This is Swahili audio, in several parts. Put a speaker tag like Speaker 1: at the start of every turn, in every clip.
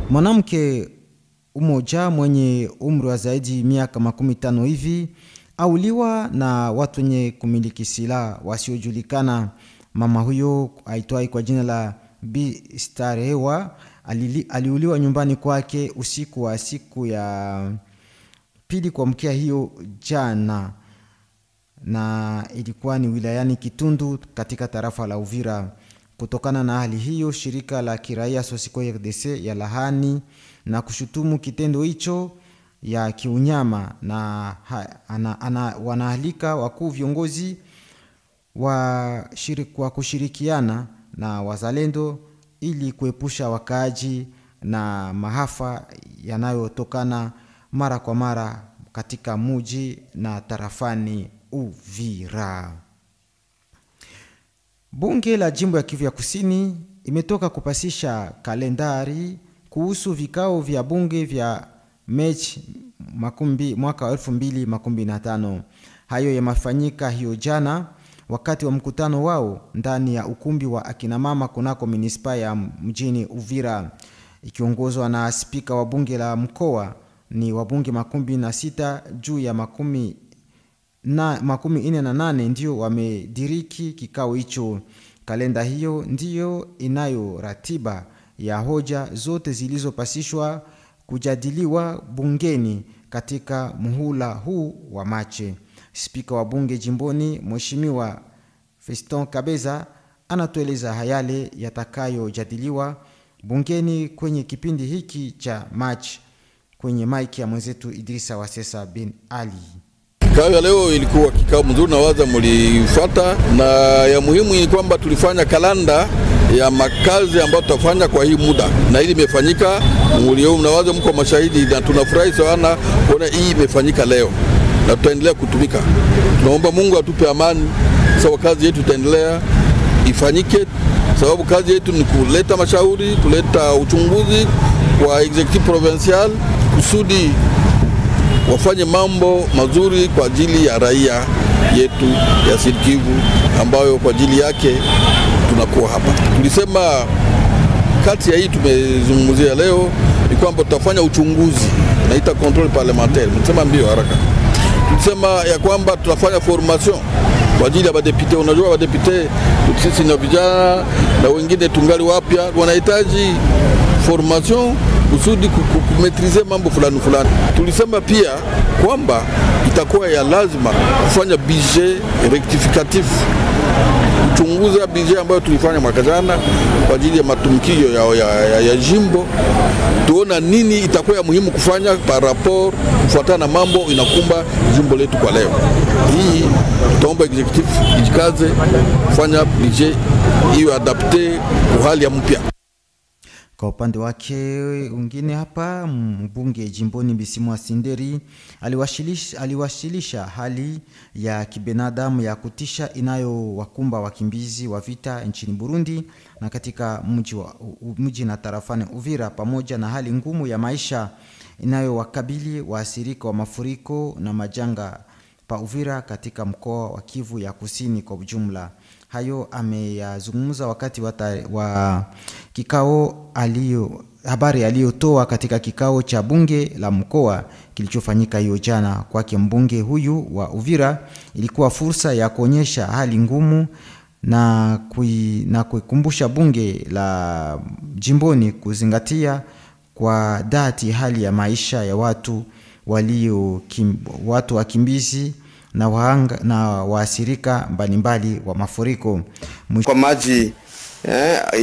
Speaker 1: Mwanamke umoja mwenye umri wa zaidi miaka 15 hivi auliwa na watu wenye kumiliki silaha wasiojulikana. Mama huyo aitwaye kwa jina la Bi Starewa aliuliwa nyumbani kwake usiku wa siku ya pili kuamkia hiyo jana, na ilikuwa ni wilayani Kitundu katika tarafa la Uvira. Kutokana na hali hiyo, shirika la kiraia Sosiko RDC ya lahani na kushutumu kitendo hicho ya kiunyama, na wanahalika wakuu viongozi wa kushirikiana na wazalendo ili kuepusha wakaaji na maafa yanayotokana mara kwa mara katika muji na tarafani Uvira. Bunge la jimbo ya Kivu ya Kusini imetoka kupasisha kalendari kuhusu vikao vya bunge vya Machi mwaka 2025. Hayo yamefanyika hiyo jana wakati wa mkutano wao ndani ya ukumbi wa akina mama kunako munisipaa ya mjini Uvira, ikiongozwa na spika wa bunge la mkoa. Ni wabunge 16 juu ya 48 ndio wamediriki kikao hicho. Kalenda hiyo ndiyo inayo ratiba ya hoja zote zilizopasishwa kujadiliwa bungeni katika muhula huu wa Machi. Spika wa bunge jimboni Mheshimiwa Fiston Kabeza anatueleza yale yatakayojadiliwa bungeni kwenye kipindi hiki cha Machi, kwenye maiki ya mwenzetu Idrisa Wasesa bin Ali.
Speaker 2: Kikao ya leo ilikuwa kikao mzuri na waza mlifuata, na ya muhimu ni kwamba tulifanya kalenda ya makazi ambayo tutafanya kwa hii muda, na hili imefanyika. Mnawaza mko mashahidi, na tunafurahi sana kuona hii imefanyika leo, na tutaendelea kutumika. Tunaomba Mungu atupe amani sababu kazi yetu itaendelea ifanyike, sababu kazi yetu ni kuleta mashauri, kuleta uchunguzi kwa executive provincial kusudi wafanye mambo mazuri kwa ajili ya raia yetu ya Sud Kivu, ambayo kwa ajili yake tunakuwa hapa. Tulisema kati ya hii tumezungumzia leo ni kwamba tutafanya uchunguzi, naita control parlementaire, msema mbio haraka. Tulisema ya kwamba tunafanya formation kwa ajili ya badepite. Unajua badepite sisi na vijana na wengine tungali wapya, wanahitaji formation kusudi kumetrize mambo fulani fulani. Tulisema pia kwamba itakuwa ya lazima kufanya budget rectificatif, kuchunguza budget ambayo tulifanya mwaka jana kwa ajili ya matumikio ya jimbo, tuona nini itakuwa ya muhimu kufanya par rapport kufuatana na mambo inakumba jimbo letu kwa leo. Hii tutaomba executive ijikaze kufanya budget hiyo adapte kwa hali ya mpya.
Speaker 1: Kwa upande wake wengine hapa, mbunge jimboni Bisimwa Sinderi aliwasilisha hali ya kibinadamu ya kutisha inayowakumba wakimbizi wa vita nchini Burundi na katika mji na tarafani Uvira, pamoja na hali ngumu ya maisha inayowakabili waathirika wa mafuriko na majanga pa Uvira katika mkoa wa Kivu ya Kusini kwa ujumla. Hayo ameyazungumza wakati wa kikao habari aliyotoa katika kikao cha bunge la mkoa kilichofanyika hiyo jana. Kwake mbunge huyu wa Uvira ilikuwa fursa ya kuonyesha hali ngumu na kuikumbusha bunge la jimboni kuzingatia kwa dhati hali ya maisha ya watu wakimbizi na wahanga na waathirika mbalimbali wa mafuriko.
Speaker 3: Kwa maji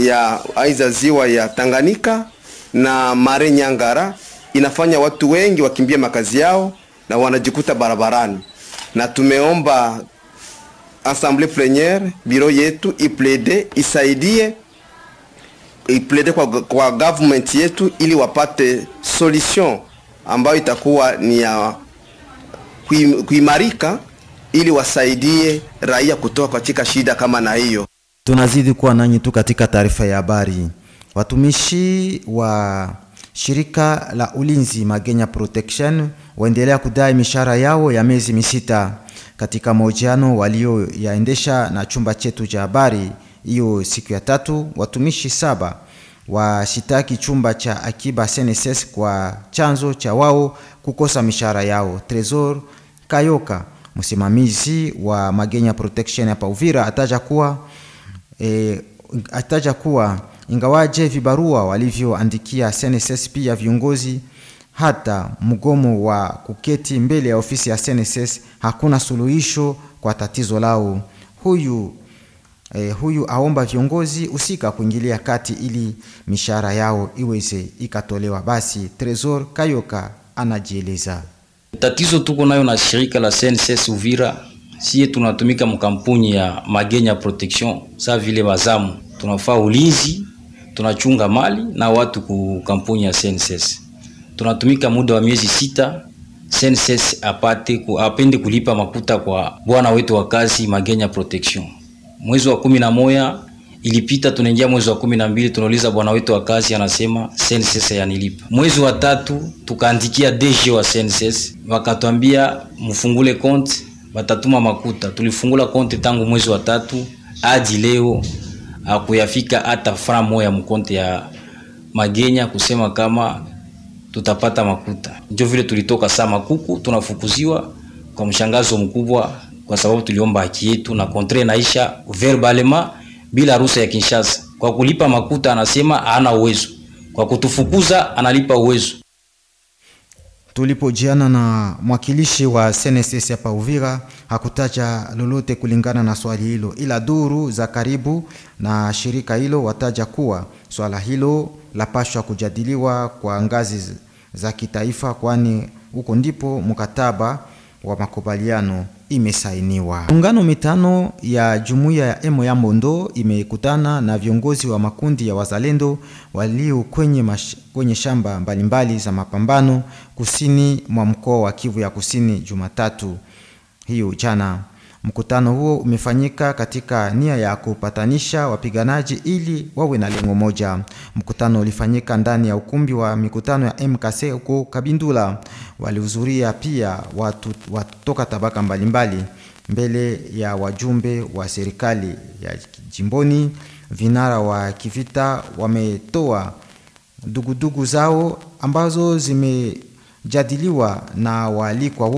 Speaker 3: ya aiza ziwa ya Tanganyika na Mare Nyangara inafanya watu wengi wakimbia makazi yao na wanajikuta barabarani, na tumeomba Assemblée plénière biro yetu isaidie kwa government yetu ili wapate solution ambayo itakuwa ni ya kuimarika ili wasaidie raia kutoka katika shida kama na hiyo.
Speaker 1: Tunazidi kuwa nanyi tu katika taarifa ya habari. Watumishi wa shirika la ulinzi Magenya Protection waendelea kudai mishahara yao ya miezi misita. Katika mahojiano walioyaendesha na chumba chetu cha habari hiyo siku ya tatu, watumishi 7 washitaki chumba cha akiba SNSS kwa chanzo cha wao kukosa mishahara yao. Tresor Kayoka, msimamizi wa Magenya Protection hapa Uvira, ataja kuwa ingawaje vibarua walivyoandikia SNSS pia viongozi hata mgomo wa kuketi mbele ya ofisi ya SNSS, hakuna suluhisho kwa tatizo lao. Huyu aomba viongozi usika kuingilia kati ili mishahara yao iweze ikatolewa. Basi Tresor Kayoka anajieleza.
Speaker 4: Tatizo tuko nayo na shirika la SNSS Uvira, siye tunatumika mkampuni ya Magenya Protection, sa vile wazamu tunafaa ulinzi, tunachunga mali na watu ku kampuni ya SNSS. Tunatumika muda wa miezi 6, SNSS apende kulipa makuta kwa bwana wetu wa kazi Magenya Protection. Mwezi wa 11 ilipita, tunaingia mwezi wa 12, tunauliza bwana wetu wa kazi, anasema SNSS yanilipa. Mwezi wa 3 tukaandikia DG wa SNSS, wakatuambia mfungule konti, batatuma makuta. Tulifungula konti tangu mwezi wa 3 hadi leo hakuyafika hata franc moja mkonti ya Magenya kusema kama tutapata makuta. Ndio vile tulitoka sama kuku, tunafukuziwa kwa mshangazo mkubwa kwa sababu tuliomba haki yetu na kontre naisha verbalement bila ruhusa ya Kinshasa. Kwa kulipa makuta anasema hana uwezo, kwa kutufukuza analipa uwezo.
Speaker 1: Tulipojiana na mwakilishi wa SNSS hapa Uvira, hakutaja lolote kulingana na swali hilo, ila duru za karibu na shirika hilo wataja kuwa swala hilo lapashwa kujadiliwa kwa ngazi za kitaifa, kwani huko ndipo mkataba wa makubaliano imesainiwa. Muungano mitano ya jumuiya ya Emo ya Mbondo imekutana na viongozi wa makundi ya wazalendo walio kwenye shamba mbalimbali za mapambano kusini mwa mkoa wa Kivu ya Kusini Jumatatu hiyo jana. Mkutano huo umefanyika katika nia ya kupatanisha wapiganaji ili wawe na lengo moja. Mkutano ulifanyika ndani ya ukumbi wa mikutano ya MKC huko Kabindula. Walihudhuria pia watu toka tabaka mbalimbali mbele ya wajumbe wa serikali ya jimboni. Vinara wa kivita wametoa dugudugu zao ambazo zimejadiliwa na waalikwa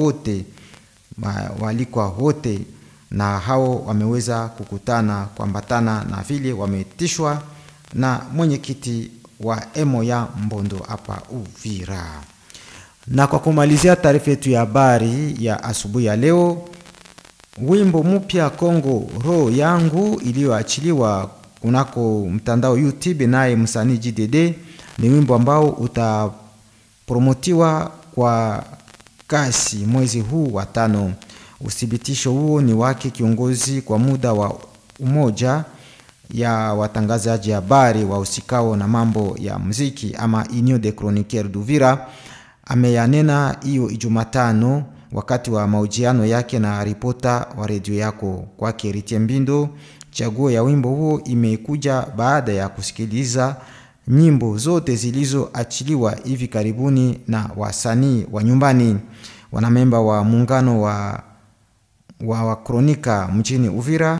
Speaker 1: wote na hao wameweza kukutana kuambatana na vile wametishwa na mwenyekiti wa Emo ya Mbondo hapa Uvira. Na kwa kumalizia taarifa yetu ya habari ya asubuhi ya leo, wimbo mpya Kongo Roho Yangu iliyoachiliwa kunako mtandao YouTube naye msanii JDD ni wimbo ambao utapromotiwa kwa kasi mwezi huu wa 5. Uthibitisho huo ni wake kiongozi kwa muda wa umoja ya watangazaji habari wa usikao na mambo ya muziki ama Union des Chroniqueurs d'Uvira. Ameyanena hiyo Jumatano wakati wa mahojiano yake na ripota wa redio yako kwake Ritie Mbindo. Chaguo ya wimbo huo imekuja baada ya kusikiliza nyimbo zote zilizoachiliwa hivi karibuni na wasanii wa nyumbani. Wanamemba wa muungano wa kronika mjini Uvira